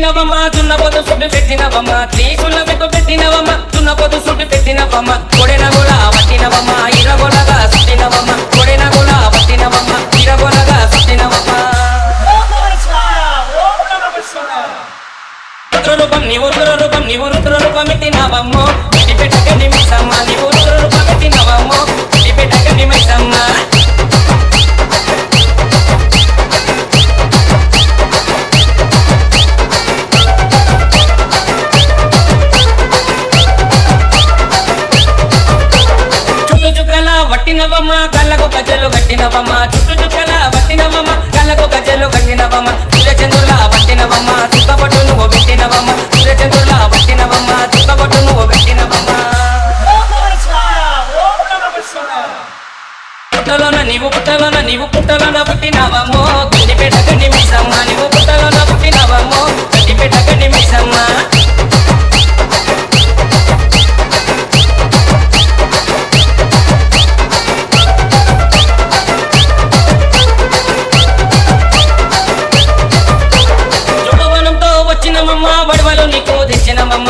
పెట్టినవమ్మ దున్నపోతు సుట్టు పెట్టినవమ్మ త్రీసులకు పెట్టినవమ్మ దున్నపోతు సుట్టు పెట్టినవమ్మ కొడెన గోళ పట్టినవమ్మ ఇరగొలగా సుట్టినవమ్మ కొడెన గోళ పట్టినవమ్మ ఇరగొలగా సుట్టినవమ్మ రూపం నీవు రూపం నీవు రూపం పెట్టినవమ్మో గట్టి పెట్టకండి మైసమ్మ నీవు రూపం పెట్టినవమ్మో గట్టి పెట్టకండి మైసమ్మ వట్టినవమ్మ కళ్ళకు గజ్జలు కట్టినవమ్మ చుట్టు చుక్కల వట్టినవమ్మ కళ్ళకు గజ్జలు కట్టినవమ్మ సూర్యచంద్రుల వట్టినవమ్మ చుక్కబొట్టు నువ్వు పెట్టినవమ్మ సూర్యచంద్రుల వట్టినవమ్మ చుక్కబొట్టు నువ్వు పెట్టినవమ్మ పుట్టలోన పుట్టలోన పుట్టినవమ్మో గడ్డిపేట గడ్డి మైసమ్మ నీవు పుట్టలోన పుట్టినవమ్మో గడ్డిపేట గడ్డి మైసమ్మ వడవలు నీకు తెచ్చినవమ్మ